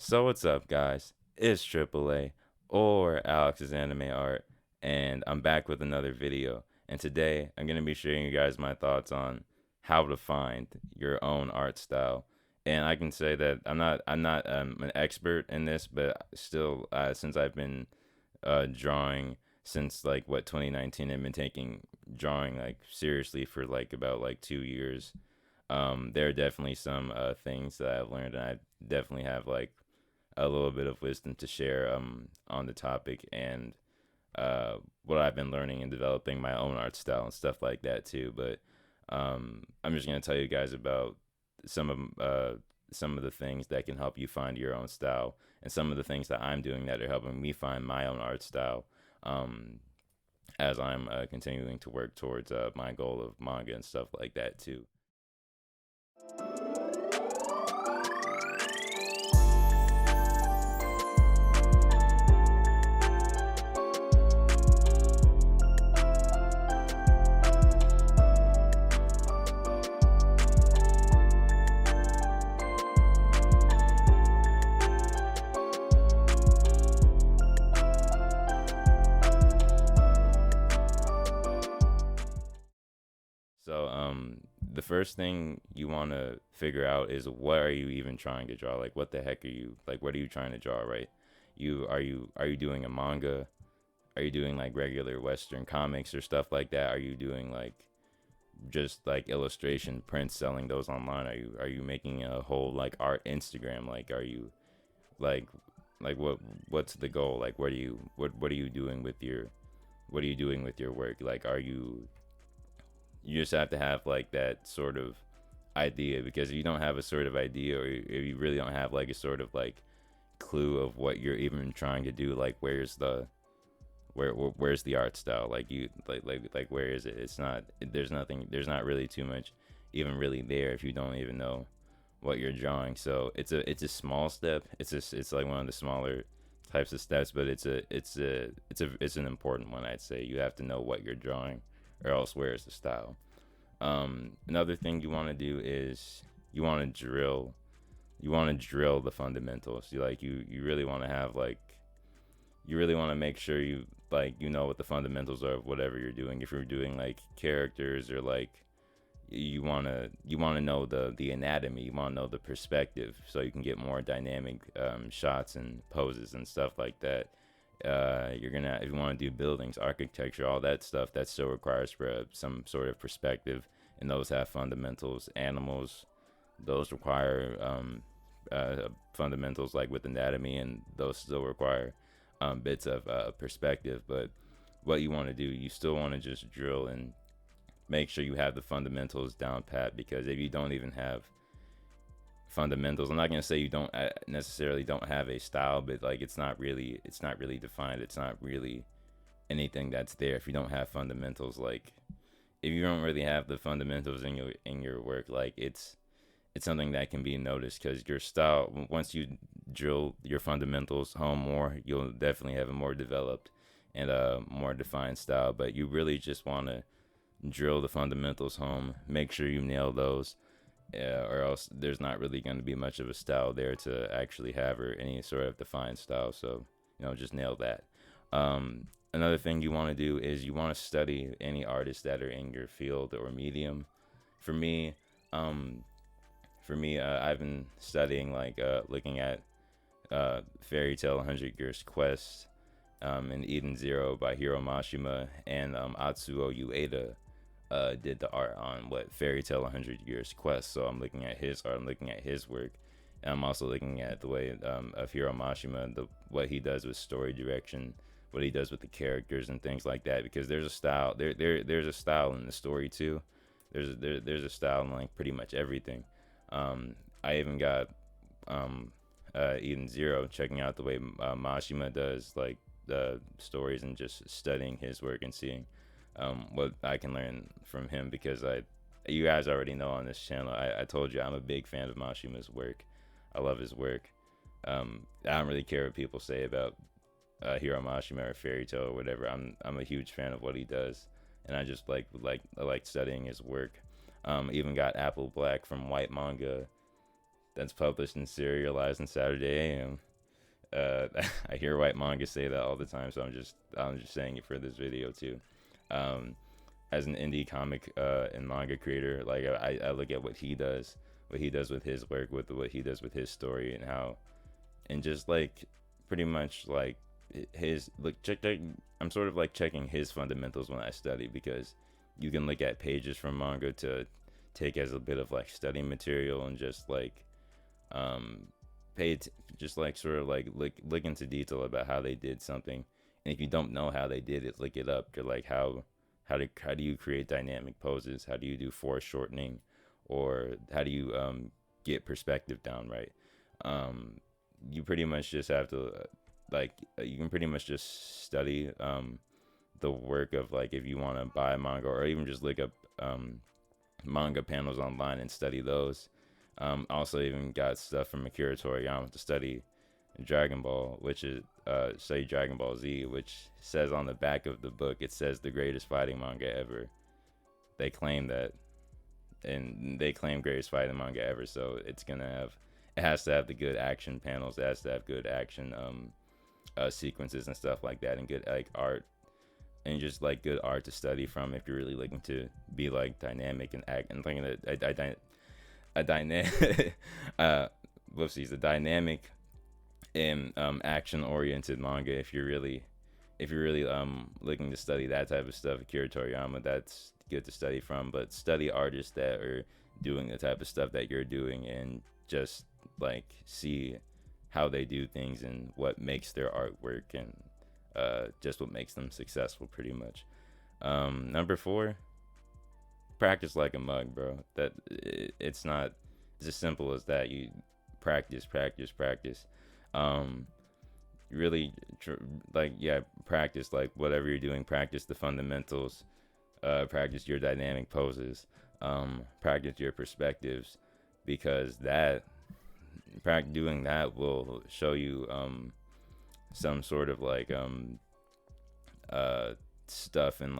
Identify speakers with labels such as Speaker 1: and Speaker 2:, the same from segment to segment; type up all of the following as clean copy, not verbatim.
Speaker 1: So what's up, guys? It's AAA or Alex's Anime Art, and I'm back with another video. And today I'm gonna be sharing you guys my thoughts on how to find your own art style. And I can say that I'm not an expert in this, but still, since I've been drawing since like what 2019, I've been taking drawing like seriously for like about like 2 years. There are definitely some things that I've learned, and I definitely have like a little bit of wisdom to share on the topic and what I've been learning and developing my own art style and stuff like that too. But I'm just gonna tell you guys about some of some of the things that can help you find your own style and some of the things that I'm doing that are helping me find my own art style. Um, as I'm continuing to work towards my goal of manga and stuff like that too. So the first thing you want to figure out is what are you even trying to draw? Like what the heck are you like? What are you trying to draw? Right? You doing a manga? Are you doing like regular Western comics or stuff like that? Are you doing like just like illustration prints, selling those online? Are you making a whole like art Instagram? Like are you like what's the goal? Like what are you doing with your work? Like are you just have to have like that sort of idea, because if you don't have a sort of idea, or if you really don't have like a sort of like clue of what you're even trying to do, like where's the art style? Like you like where is it? It's not, there's nothing, there's not really too much even really there if you don't even know what you're drawing. So it's a small step. It's like one of the smaller types of steps, but it's an important one. I'd say you have to know what you're drawing, or else where's the style? Another thing you want to do is you want to drill. You want to drill the fundamentals. You really want to have like, you really want to make sure you know what the fundamentals are of whatever you're doing. If you're doing like characters, or like you want to know the anatomy. You want to know the perspective, so you can get more dynamic shots and poses and stuff like that. You're gonna, if you want to do buildings, architecture, all that stuff, that still requires for some sort of perspective, and those have fundamentals. Animals, those require fundamentals like with anatomy, and those still require bits of perspective. But what you want to do, you still want to just drill and make sure you have the fundamentals down pat, because if you don't even have fundamentals, I'm not going to say you don't necessarily don't have a style, but like it's not really defined. It's not really anything that's there if you don't have fundamentals. Like if you don't really have the fundamentals in your work, like it's something that can be noticed, because your style, once you drill your fundamentals home more, you'll definitely have a more developed and more defined style. But you really just want to drill the fundamentals home, make sure you nail those, or else there's not really going to be much of a style there to actually have, or any sort of defined style. So just nail that. Another thing you want to do is you want to study any artists that are in your field or medium. For me, um, I've been studying like looking at Fairy Tale 100 Years Quest, and Eden Zero by Hiro Mashima, and Atsuo Ueda did the art on what Fairy Tale 100 Years Quest. So I'm looking at his art, I'm looking at his work, and I'm also looking at the way of Hiro Mashima, what he does with story direction, what he does with the characters and things like that. Because there's a style there's a style in the story too. There's a style in like pretty much everything. I even got Eden Zero, checking out the way Mashima does like the stories, and just studying his work and seeing what I can learn from him. Because you guys already know on this channel, I told you I'm a big fan of Mashima's work. I love his work. I don't really care what people say about Hiro Mashima or Fairy Tale or whatever. I'm a huge fan of what he does, and I just I like studying his work. Even got Apple Black from White Manga that's published and serialized in Saturday AM. I hear white manga say that all the time, so I'm just saying it for this video too. Um, as an indie comic and manga creator, like I look at what he does with his work, with what he does with his story, and how, and just like pretty much like his look. I'm sort of like checking his fundamentals when I study, because you can look at pages from manga to take as a bit of like study material, and just like um just like sort of like look into detail about how they did something. And if you don't know how they did it, look it up. You're like, how do you create dynamic poses? How do you do foreshortening, or how do you get perspective down right? You pretty much just have to you can pretty much just study the work of, like, if you want to buy manga, or even just look up manga panels online and study those. Also, even got stuff from Akira Toriyama to study Dragon Ball, which is study Dragon Ball Z, which says on the back of the book, it says the greatest fighting manga ever. They claim that, and they claim greatest fighting manga ever. So it has to have the good action panels. It has to have good action sequences and stuff like that, and good like art, and just like good art to study from if you're really looking to be like dynamic and act and thinking that a dynamic a dynamic and action oriented manga. If you're really looking to study that type of stuff, Akira Toriyama, that's good to study from. But study artists that are doing the type of stuff that you're doing, and just like see how they do things and what makes their artwork, and just what makes them successful, pretty much. Number 4, practice like a mug, bro. It's not, it's as simple as that. You practice, practice, practice. Um, really, practice like whatever you're doing. Practice the fundamentals. Practice your dynamic poses. Practice your perspectives, because doing that will show you some sort of like stuff, and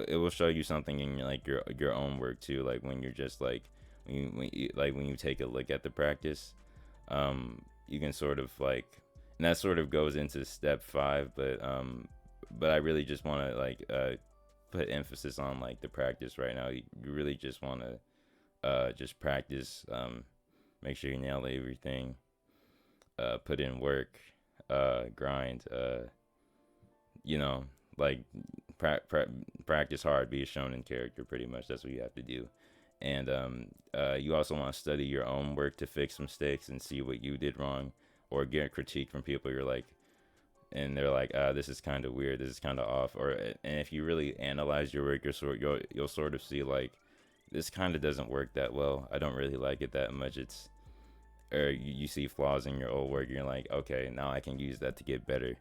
Speaker 1: it will show you something in like your own work too. Like when you're just like when you take a look at the practice, you can sort of like, and that sort of goes into step 5. But I really just want to put emphasis on like the practice right now. You really just want to just practice, make sure you nail everything, put in work, grind, you know, like practice hard, be a shonen character, pretty much. That's what you have to do. And you also want to study your own work to fix mistakes and see what you did wrong, or get critique from people you're like, and they're like, this is kind of weird, this is kind of off. And if you really analyze your work, you'll sort of see like, this kind of doesn't work that well. I don't really like it that much. Or you see flaws in your old work, and you're like, okay, now I can use that to get better.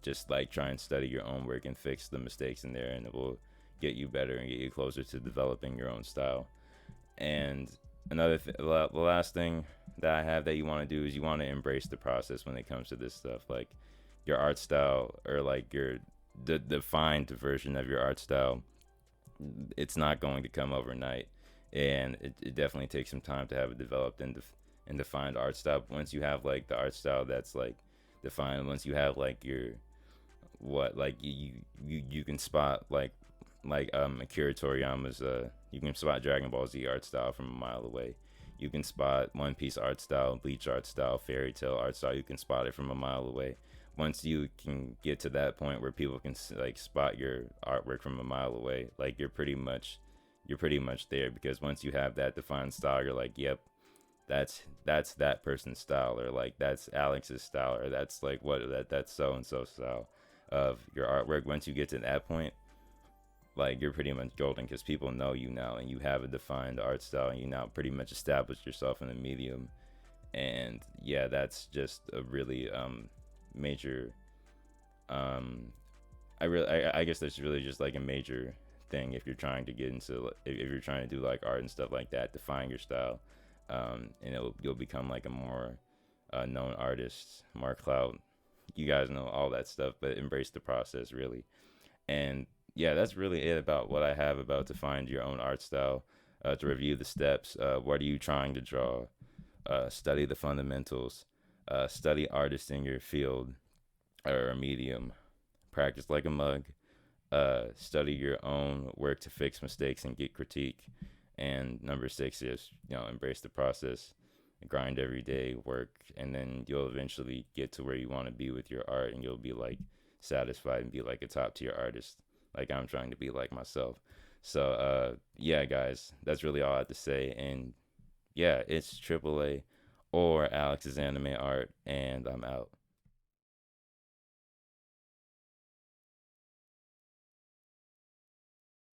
Speaker 1: Just like try and study your own work and fix the mistakes in there, and it will get you better and get you closer to developing your own style. And the last thing that I have that you want to do is you want to embrace the process when it comes to this stuff. Like your art style, or like the defined version of your art style, it's not going to come overnight, and it definitely takes some time to have it developed and defined art style. But once you have like the art style that's like defined, once you have like your you can spot like Akira Toriyama's you can spot Dragon Ball Z art style from a mile away. You can spot One Piece art style, Bleach art style, Fairy Tail art style. You can spot it from a mile away. Once you can get to that point where people can like spot your artwork from a mile away, like you're pretty much there. Because once you have that defined style, you're like, yep, that's that person's style, or like that's Alex's style, or that's like that's so and so style of your artwork. Once you get to that point, like you're pretty much golden, because people know you now, and you have a defined art style, and you now pretty much established yourself in the medium. And yeah, that's just a really major I guess that's really just like a major thing if you're trying to get into, if you're trying to do like art and stuff like that. Define your style, and you'll become like a more known artist, more clout. You guys know all that stuff, but embrace the process, really. And yeah, that's really it about what I have about to find your own art style. To review the steps, what are you trying to draw? Study the fundamentals. Study artists in your field or medium. Practice like a mug. Study your own work to fix mistakes and get critique. And number six is, embrace the process, grind every day, work, and then you'll eventually get to where you want to be with your art, and you'll be like satisfied and be like a top tier artist, like I'm trying to be like myself. So, yeah, guys, that's really all I have to say. And yeah, it's AAA or Alex's Anime Art, and I'm out.